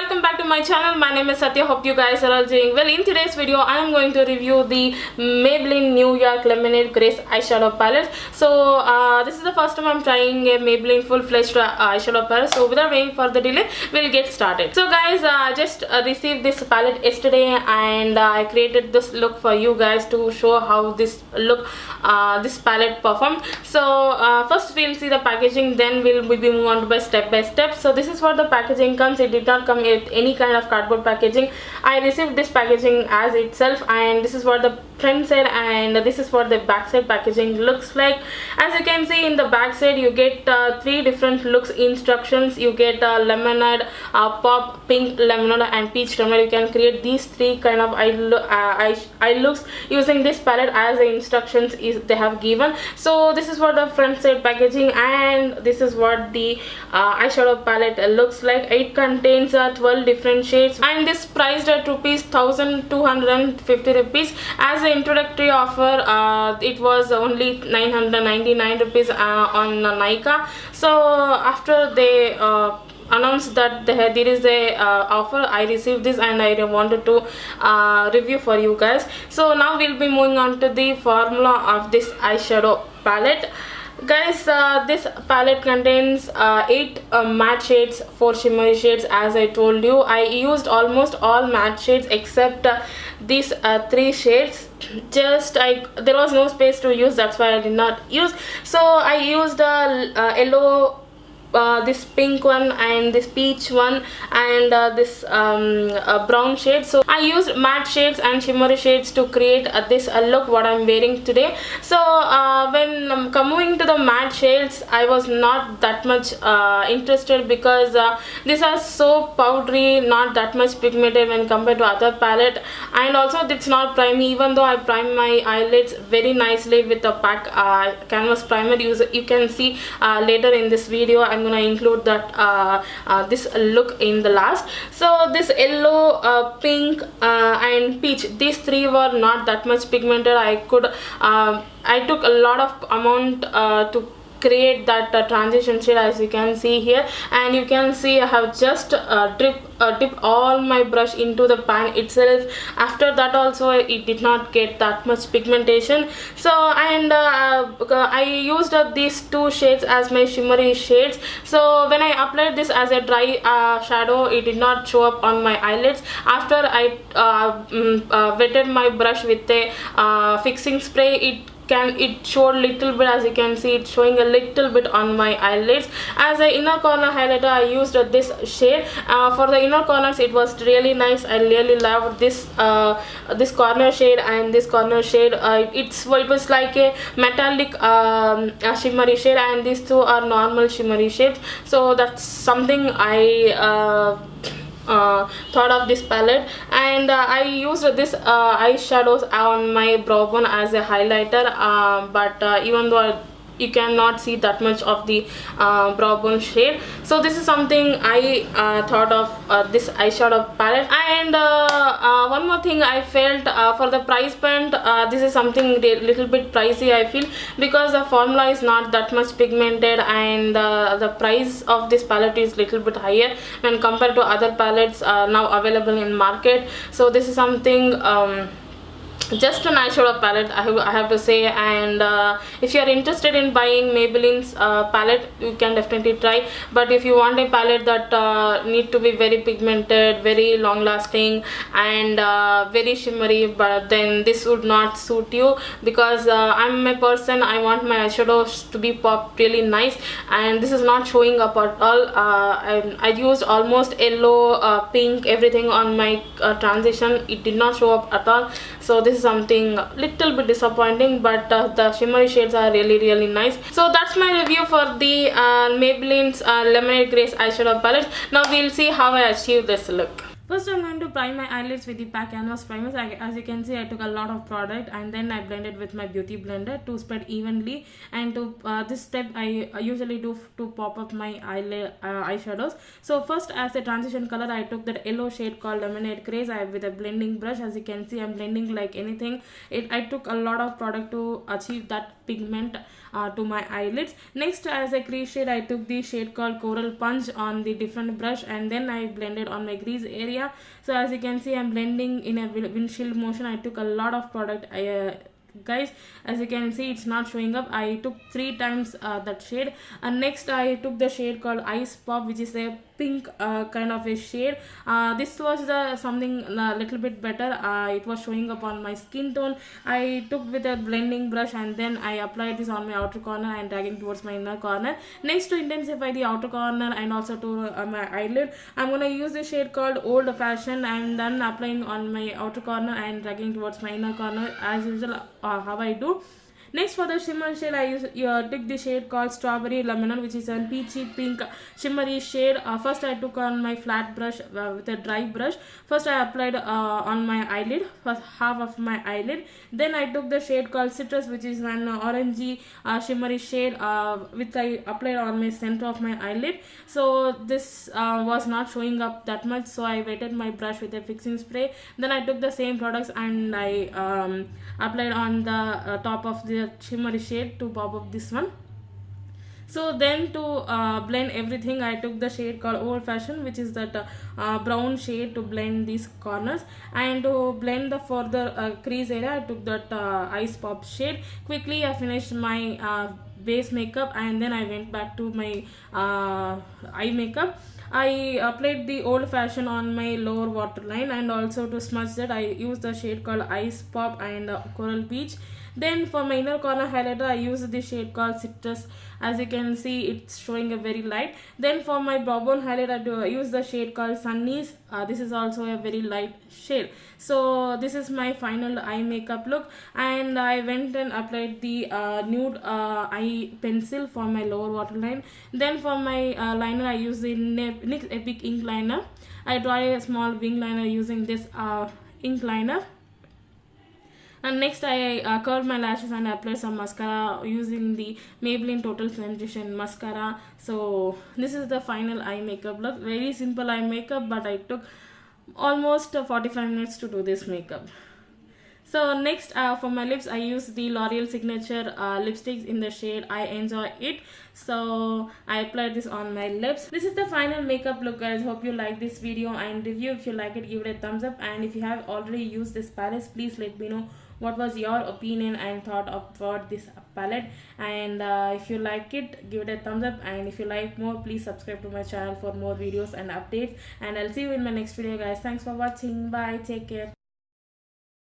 welcome back to my channel. My name is Sathya. Hope you guys are all doing well. In today's video I am going to review the Maybelline New York Lemonade Craze eyeshadow palette. So this is the first time I'm trying a Maybelline full-fledged eyeshadow palette. So without waiting for the delay, we'll get started. So guys, I just received this palette yesterday and I created this look for you guys to show how this look this palette performed. So first we'll see the packaging, then we'll be moving on by step by step. So this is what the packaging comes. It did not come with any kind of cardboard packaging. I received this packaging as itself, and this is what the front side and this is what the back side packaging looks like. As you can see, in the back side you get three different looks instructions. You get lemonade, pop, pink lemonade and peach lemonade. You can create these three kind of eye looks using this palette as the instructions they have given. So this is what the front side packaging, and this is what the eyeshadow palette looks like. It contains 12 different shades, and this priced at rupees 1250 rupees. As an introductory offer, it was only 999 rupees on Nykaa. So after they announced that there is a offer, I received this and I wanted to review for you guys. So now we'll be moving on to the formula of this eyeshadow palette. Guys, this palette contains 8 matte shades, 4 shimmery shades. As I told you, I used almost all matte shades except these 3 shades. There was no space to use, that's why I did not use. So I used yellow, this pink one and this peach one and this brown shade. So I used matte shades and shimmery shades to create this look what I'm wearing today. So when coming to the matte shades, I was not that much interested because these are so powdery, not that much pigmented when compared to other palette, and also it's not primey. Even though I prime my eyelids very nicely with a pack canvas primer, you can see later in this video. I'm gonna include that this look in the last. So this yellow, pink and peach, these 3 were not that much pigmented. I took a lot of amount to create that transition shade, as you can see here, and you can see I have just dipped all my brush into the pan itself. After that also it did not get that much pigmentation. So and I used these 2 shades as my shimmery shades. So when I applied this as a dry shadow, it did not show up on my eyelids. After I wetted my brush with a fixing spray, it showed little bit. As you can see, it's showing a little bit on my eyelids. As an inner corner highlighter, I used this shade. For the inner corners, it was really nice. I really loved this this corner shade and this corner shade. It was like a metallic shimmery shade, and these 2 are normal shimmery shades. So that's something I thought of this palette. And I used this eyeshadows on my brow bone as a highlighter, but even though you cannot see that much of the brow bone shade. So this is something I thought of this eyeshadow palette. And one more thing, I felt for the price point, this is something little bit pricey, I feel, because the formula is not that much pigmented, and the price of this palette is little bit higher when compared to other palettes now available in market. So this is something just an eyeshadow palette, I have to say. And if you are interested in buying Maybelline's palette, you can definitely try. But if you want a palette that need to be very pigmented, very long lasting and very shimmery, but then this would not suit you, because I'm a person, I want my eyeshadows to be popped really nice, and this is not showing up at all. I used almost yellow, pink, everything on my transition. It did not show up at all. So this is something little bit disappointing, but the shimmery shades are really nice. So that's my review for the Maybelline's Lemonade Craze eyeshadow palette. Now we'll see how I achieve this look. First, I'm going to prime my eyelids with the PAC Canvas primers. As you can see, I took a lot of product and then I blended with my beauty blender to spread evenly. And to this step, I usually do to pop up my eyeshadows. So first, as a transition color, I took that yellow shade called Lemonade Craze with a blending brush. As you can see, I'm blending like anything. I took a lot of product to achieve that pigment to my eyelids. Next, as a crease shade, I took the shade called Coral Punch on the different brush and then I blended on my crease area. So as you can see, I'm blending in a windshield motion. I took a lot of product. Guys, as you can see, it's not showing up. I took 3 times that shade. And next I took the shade called Ice Pop, which is a pink kind of a shade. This was something a little bit better. It was showing up on my skin tone. I took with a blending brush and then I applied this on my outer corner and dragging towards my inner corner. Next, to intensify the outer corner and also to my eyelid, I'm gonna use the shade called Old Fashioned and then applying on my outer corner and dragging towards my inner corner as usual, how I do. Next, for the shimmer shade, I took the shade called Strawberry Lemonade, which is a peachy pink shimmery shade. First, I took on my flat brush with a dry brush. First, I applied on my eyelid, first half of my eyelid. Then, I took the shade called Citrus, which is an orangey shimmery shade, which I applied on my center of my eyelid. So, this was not showing up that much, so I wetted my brush with a fixing spray. Then, I took the same products and I applied on the top of the shimmery shade to pop up this one. So then to blend everything, I took the shade called Old Fashioned, which is that brown shade to blend these corners. And to blend the further crease area, I took that Ice Pop shade. Quickly I finished my base makeup and then I went back to my eye makeup. I applied the Old Fashioned on my lower waterline and also to smudge that I used the shade called Ice Pop and Coral Peach. Then for my inner corner highlighter, I used the shade called Citrus. As you can see, it's showing a very light. Then for my brow bone highlighter, I use the shade called Sunny's. This is also a very light shade. So this is my final eye makeup look, and I went and applied the nude eye pencil for my lower waterline. Then for my liner, I use the NYX Epic ink liner. I draw a small wing liner using this ink liner. And next I curled my lashes and applied some mascara using the Maybelline Total Sensation mascara. So this is the final eye makeup look. Very simple eye makeup, but I took almost 45 minutes to do this makeup. So next for my lips, I use the L'Oreal Signature lipsticks in the shade I Enjoy It. So I applied this on my lips. This is the final makeup look, guys. Hope you like this video and review. If you like it, give it a thumbs up, and if you have already used this palette, please let me know what was your opinion and thought about this palette. And if you like it, give it a thumbs up, and if you like more, please subscribe to my channel for more videos and updates. And I'll see you in my next video, guys. Thanks for watching. Bye, take care.